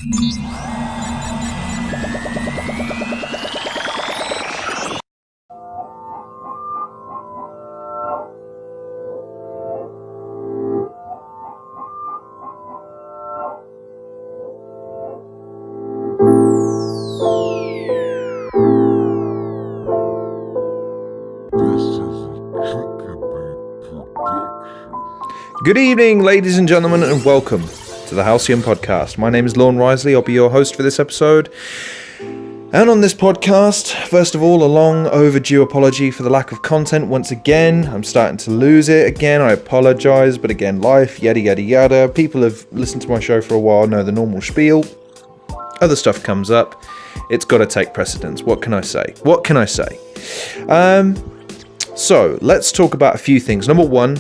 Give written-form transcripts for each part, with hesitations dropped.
Good evening, ladies and gentlemen, and welcome to the Halcyon podcast. My name is Lorne Risley. I'll be your host for this episode. And on this podcast, first of all, a long overdue apology for the lack of content once again. I'm starting to lose it again. I apologize, but again, life, yada yada yada. People have listened to my show for a while, know the normal spiel. Other stuff comes up. It's got to take precedence. What can I say? So, let's talk about a few things. Number one,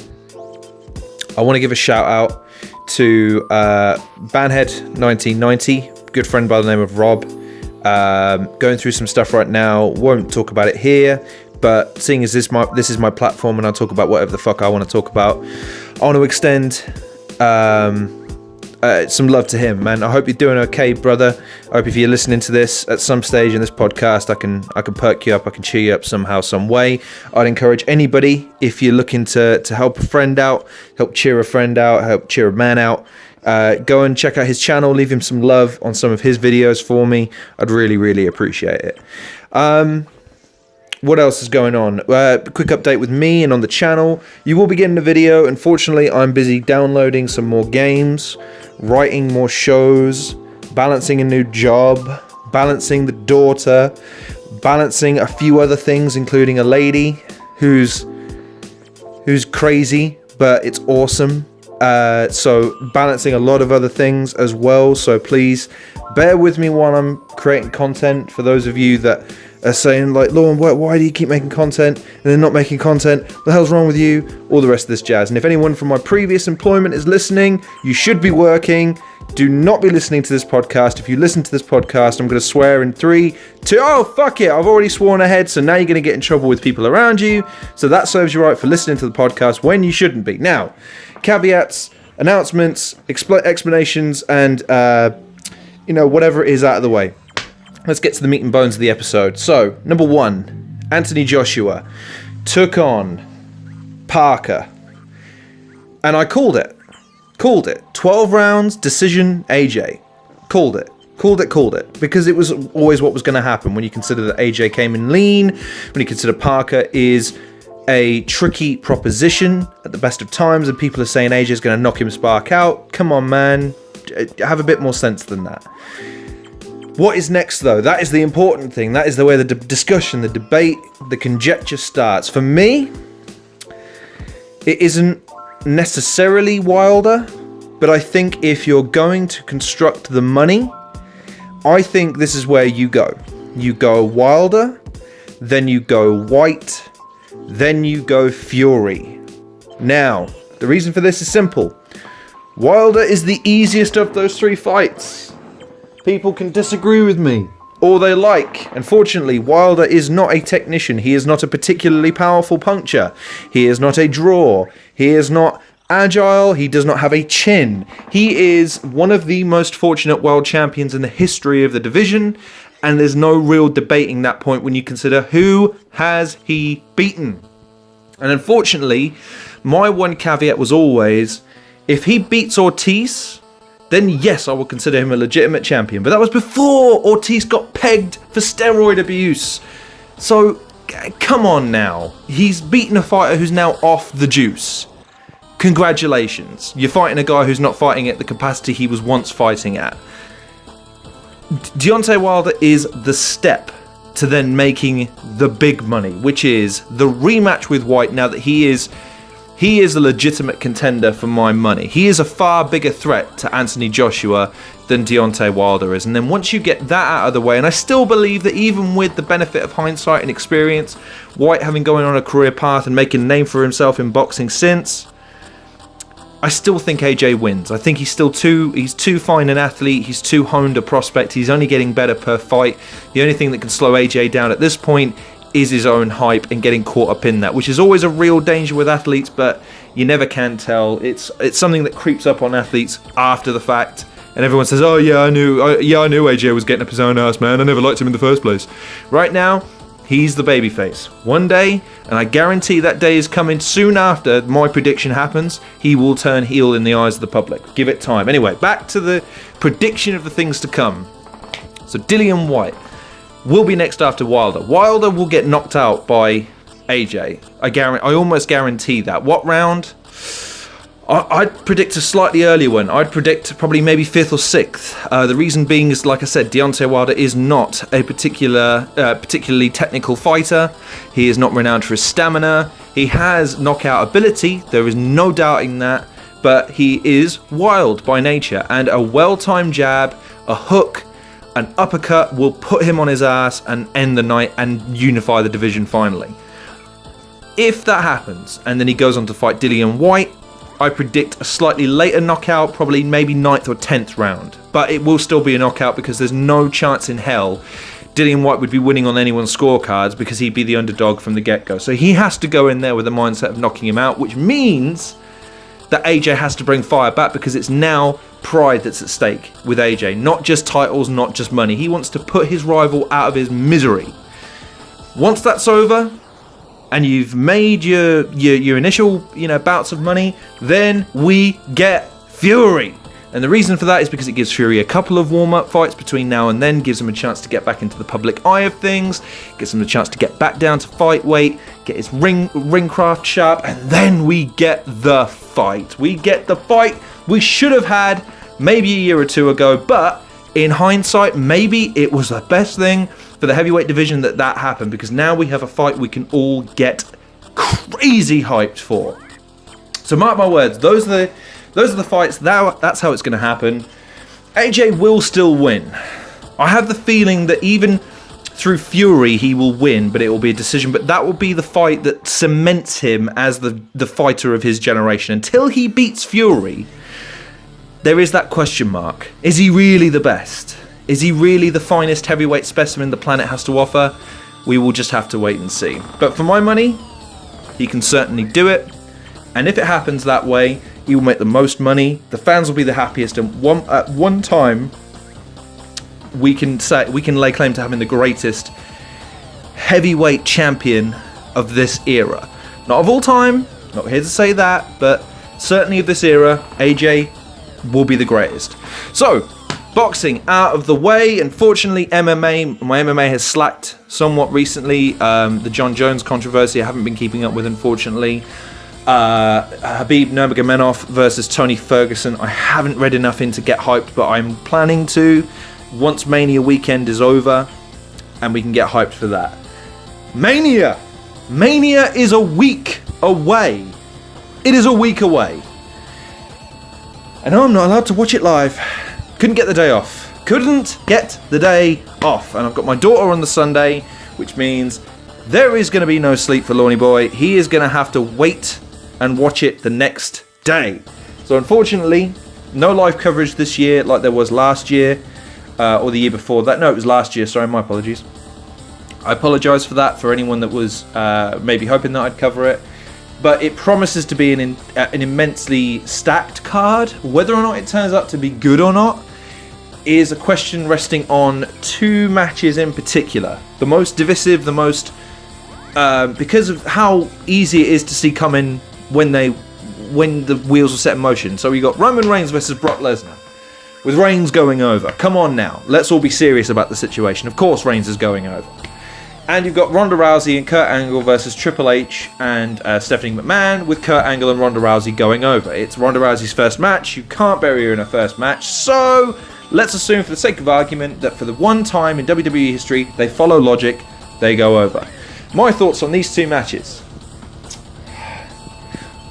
I want to give a shout out to Banhead1990, good friend by the name of Rob. Going through some stuff right now, won't talk about it here, but seeing as this is my platform and I talk about whatever the fuck I want to talk about, I want to extend some love to him, man. I hope you're doing okay, brother. I hope if you're listening to this at some stage in this podcast, I can perk you up, I can cheer you up somehow, some way. I'd encourage anybody, if you're looking to help a friend out, help cheer a friend out, help cheer a man out, go and check out his channel, leave him some love on some of his videos for me. I'd really, really appreciate it. What else is going on? Quick update with me and on the channel. You will be getting a video. Unfortunately, I'm busy downloading some more games, writing more shows, balancing a new job, balancing the daughter, balancing a few other things, including a lady who's crazy, but it's awesome. So balancing a lot of other things as well. So please bear with me while I'm creating content. For those of you that are saying, like, Lauren, why do you keep making content and then not making content? What the hell's wrong with you? All the rest of this jazz. And if anyone from my previous employment is listening, you should be working. Do not be listening to this podcast. If you listen to this podcast, I'm going to swear in 3, 2, oh, fuck it. I've already sworn ahead, so now you're going to get in trouble with people around you. So that serves you right for listening to the podcast when you shouldn't be. Now, caveats, announcements, explanations, and, whatever it is out of the way. Let's get to the meat and bones of the episode. So, number one, Anthony Joshua took on Parker. And I called it. 12 rounds, decision, AJ. Called it. Because it was always what was going to happen when you consider that AJ came in lean, when you consider Parker is a tricky proposition at the best of times, and people are saying AJ's going to knock him spark out. Come on, man. Have a bit more sense than that. What is next, though? That is the important thing. That is the way the discussion, the debate, the conjecture starts. For me, it isn't necessarily Wilder, but I think if you're going to construct the money, I think this is where you go. You go Wilder, then you go White, then you go Fury. Now, the reason for this is simple. Wilder is the easiest of those three fights. People can disagree with me all they like. Unfortunately, Wilder is not a technician. He is not a particularly powerful puncher. He is not a draw. He is not agile. He does not have a chin. He is one of the most fortunate world champions in the history of the division, and there's no real debating that point when you consider who has he beaten. And unfortunately, my one caveat was always, if he beats Ortiz, then yes, I will consider him a legitimate champion. But that was before Ortiz got pegged for steroid abuse. So, come on now. He's beaten a fighter who's now off the juice. Congratulations. You're fighting a guy who's not fighting at the capacity he was once fighting at. Deontay Wilder is the step to then making the big money, which is the rematch with White, now that he is a legitimate contender for my money. He is a far bigger threat to Anthony Joshua than Deontay Wilder is. And then once you get that out of the way, and I still believe that even with the benefit of hindsight and experience, White having going on a career path and making a name for himself in boxing since, I still think AJ wins. I think he's too fine an athlete, he's too honed a prospect, he's only getting better per fight. The only thing that can slow AJ down at this point is his own hype and getting caught up in that, which is always a real danger with athletes, but you never can tell. It's something that creeps up on athletes after the fact, And everyone says, oh yeah, I knew AJ was getting up his own ass, man. I never liked him in the first place. Right now, he's the babyface. One day, and I guarantee that day is coming soon after my prediction happens, he will turn heel in the eyes of the public. Give it time. Anyway, back to the prediction of the things to come. So Dillian Whyte will be next after Wilder. Wilder will get knocked out by AJ. I almost guarantee that. What round? I'd predict a slightly earlier one. I'd predict probably maybe 5th or 6th. The reason being is, like I said, Deontay Wilder is not a particularly technical fighter. He is not renowned for his stamina. He has knockout ability. There is no doubting that. But he is wild by nature. And a well-timed jab, a hook, an uppercut will put him on his ass and end the night and unify the division finally. If that happens, and then he goes on to fight Dillian Whyte, I predict a slightly later knockout, probably maybe 9th or 10th round. But it will still be a knockout because there's no chance in hell Dillian Whyte would be winning on anyone's scorecards because he'd be the underdog from the get-go. So he has to go in there with the mindset of knocking him out, which means that AJ has to bring fire back because it's now pride that's at stake with AJ. Not just titles, not just money. He wants to put his rival out of his misery. Once that's over, and you've made your initial bouts of money, then we get Fury. And the reason for that is because it gives Fury a couple of warm-up fights between now and then, gives him a chance to get back into the public eye of things, gives him a chance to get back down to fight weight, get his ring craft sharp, and then we get the fight. We get the fight we should have had maybe a year or two ago, but in hindsight, maybe it was the best thing for the heavyweight division that happened, because now we have a fight we can all get crazy hyped for. So mark my words, those are the fights. That's how it's going to happen. AJ will still win. I have the feeling that even through Fury he will win, but it will be a decision. But that will be the fight that cements him as the fighter of his generation. Until he beats Fury, there is that question mark. Is he really the best? Is he really the finest heavyweight specimen the planet has to offer? We will just have to wait and see. But for my money, he can certainly do it. And if it happens that way, he will make the most money. The fans will be the happiest. And at one time, we can lay claim to having the greatest heavyweight champion of this era. Not of all time, not here to say that, but certainly of this era, AJ will be the greatest. So, boxing out of the way. Unfortunately, my MMA has slacked somewhat recently. The John Jones controversy I haven't been keeping up with, unfortunately. Khabib Nurmagomedov versus Tony Ferguson, I haven't read enough in to get hyped, but I'm planning to once Mania weekend is over and we can get hyped for that. Mania is a week away. It is a week away, and I'm not allowed to watch it live. Couldn't get the day off. And I've got my daughter on the Sunday, which means there is going to be no sleep for Lorny Boy. He is going to have to wait and watch it the next day. So unfortunately, no live coverage this year like there was last year, or the year before that. No, it was last year, sorry, my apologies. I apologise for that, for anyone that was maybe hoping that I'd cover it. But it promises to be an immensely stacked card. Whether or not it turns out to be good or not is a question resting on two matches in particular. The most divisive, because of how easy it is to see coming when the wheels are set in motion. So we got Roman Reigns versus Brock Lesnar, with Reigns going over. Come on now, let's all be serious about the situation. Of course Reigns is going over. And you've got Ronda Rousey and Kurt Angle versus Triple H and Stephanie McMahon, with Kurt Angle and Ronda Rousey going over. It's Ronda Rousey's first match. You can't bury her in her first match. So let's assume, for the sake of argument, that for the one time in WWE history they follow logic, they go over. My thoughts on these two matches.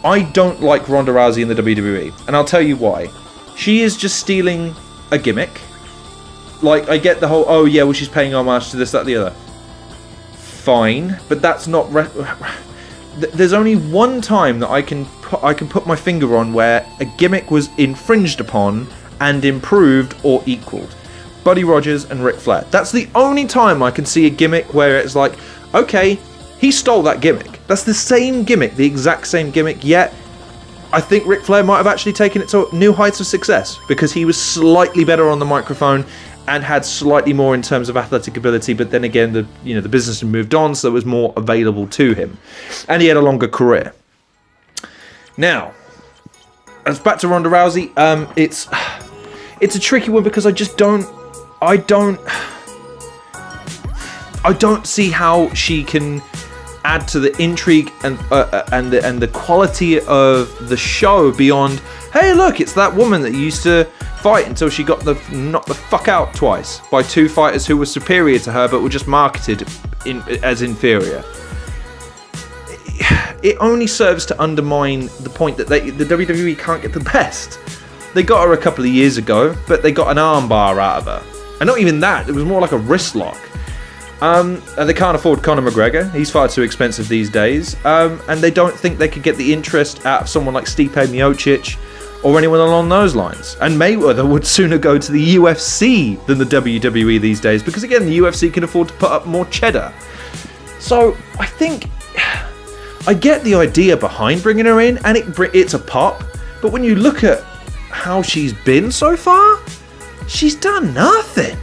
I don't like Ronda Rousey in the WWE, and I'll tell you why. She is just stealing a gimmick. Like, I get the whole, oh yeah, well she's paying homage to this, that, the other. Fine, but that's not... There's only one time that I can put my finger on where a gimmick was infringed upon and improved or equaled. Buddy Rogers and Ric Flair. That's the only time I can see a gimmick where it's like, okay, he stole that gimmick. That's the same gimmick, the exact same gimmick, yet I think Ric Flair might have actually taken it to new heights of success because he was slightly better on the microphone and had slightly more in terms of athletic ability. But then again, the business had moved on, so there was more available to him, and he had a longer career. Now, as back to Ronda Rousey, it's a tricky one because I don't see how she can add to the intrigue and the quality of the show beyond, hey look, it's that woman that used to fight until she got knocked the fuck out twice by two fighters who were superior to her but were just marketed as inferior. It only serves to undermine the point that the WWE can't get the best. They got her a couple of years ago, but they got an armbar out of her, and not even that, it was more like a wrist lock. And they can't afford Conor McGregor. He's far too expensive these days. And they don't think they could get the interest out of someone like Stipe Miocic or anyone along those lines. And Mayweather would sooner go to the UFC than the WWE these days because, again, the UFC can afford to put up more cheddar. So I think I get the idea behind bringing her in, and it's a pop. But when you look at how she's been so far, she's done nothing.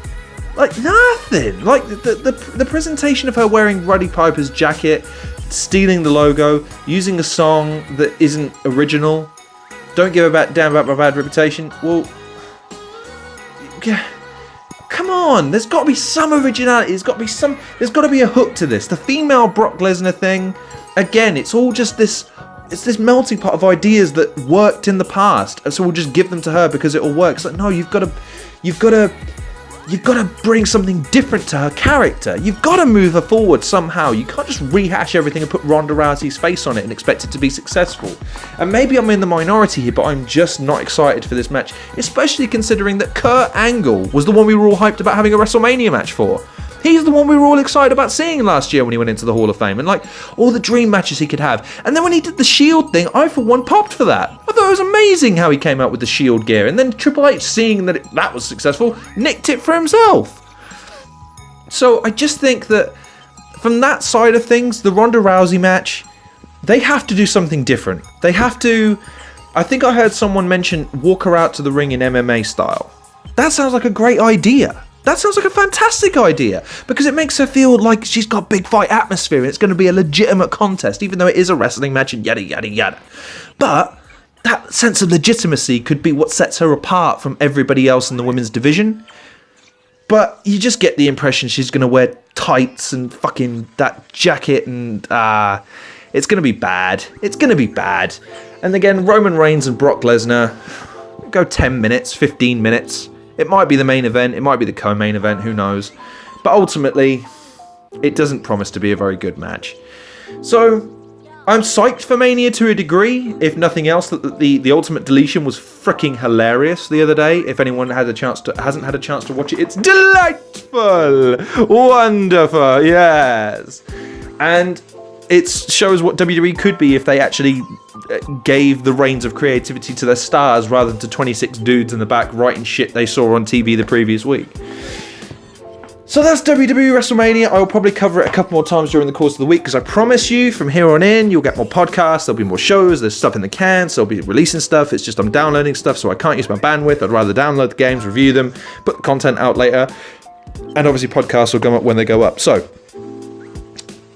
Like nothing. Like the presentation of her wearing Roddy Piper's jacket, stealing the logo, using a song that isn't original, don't give a damn about my bad reputation. Well, come on. There's got to be some originality. There's got to be a hook to this. The female Brock Lesnar thing, again, it's all just this. It's this melting pot of ideas that worked in the past, and so we'll just give them to her because it all works. Like, no, you've got to bring something different to her character. You've got to move her forward somehow. You can't just rehash everything and put Ronda Rousey's face on it and expect it to be successful. And maybe I'm in the minority here, but I'm just not excited for this match, especially considering that Kurt Angle was the one we were all hyped about having a WrestleMania match for. He's the one we were all excited about seeing last year when he went into the Hall of Fame, and like all the dream matches he could have. And then when he did the Shield thing, I for one popped for that. I thought it was amazing how he came out with the Shield gear. And then Triple H, seeing that that was successful, nicked it for himself. So I just think that from that side of things, the Ronda Rousey match, they have to do something different. They have to, I think I heard someone mention walk her out to the ring in MMA style. That sounds like a great idea. That sounds like a fantastic idea because it makes her feel like she's got big fight atmosphere and it's going to be a legitimate contest, even though it is a wrestling match and yada, yada, yada. But that sense of legitimacy could be what sets her apart from everybody else in the women's division. But you just get the impression she's going to wear tights and fucking that jacket and it's going to be bad. It's going to be bad. And again, Roman Reigns and Brock Lesnar, go 10 minutes, 15 minutes. It might be the main event, it might be the co-main event, who knows. But ultimately, it doesn't promise to be a very good match. So, I'm psyched for Mania to a degree, if nothing else, that the Ultimate Deletion was freaking hilarious the other day. If anyone hasn't had a chance to watch it, it's delightful! Wonderful, yes! And it shows what WWE could be if they actually gave the reins of creativity to their stars rather than to 26 dudes in the back writing shit they saw on TV the previous week. So that's WWE Wrestlemania. I will probably cover it a couple more times during the course of the week because I promise you from here on in you'll get more podcasts, there'll be more shows, there's stuff in the can, so I'll be releasing stuff. It's just I'm downloading stuff so I can't use my bandwidth. I'd rather download the games, review them, put the content out later, and obviously podcasts will come up when they go up. So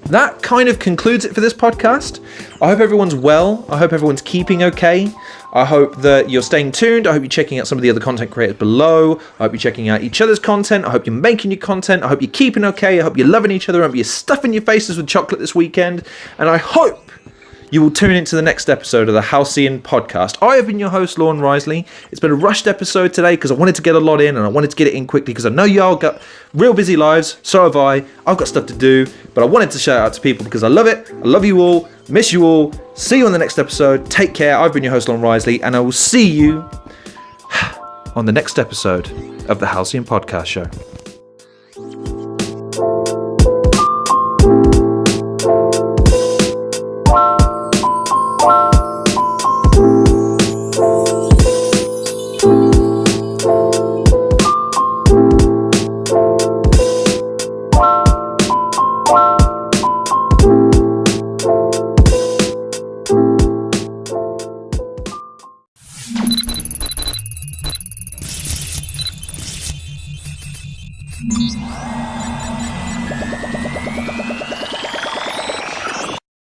that kind of concludes it for this podcast. I hope everyone's well. I hope everyone's keeping okay. I hope that you're staying tuned. I hope you're checking out some of the other content creators below. I hope you're checking out each other's content. I hope you're making your content. I hope you're keeping okay. I hope you're loving each other. I hope you're stuffing your faces with chocolate this weekend. And I hope you will tune into the next episode of the Halcyon podcast. I have been your host, Lorne Risley. It's been a rushed episode today because I wanted to get a lot in and I wanted to get it in quickly because I know y'all got real busy lives. So have I. I've got stuff to do, but I wanted to shout out to people because I love it. I love you all. Miss you all. See you on the next episode. Take care. I've been your host, Lorne Risley, and I will see you on the next episode of the Halcyon podcast show.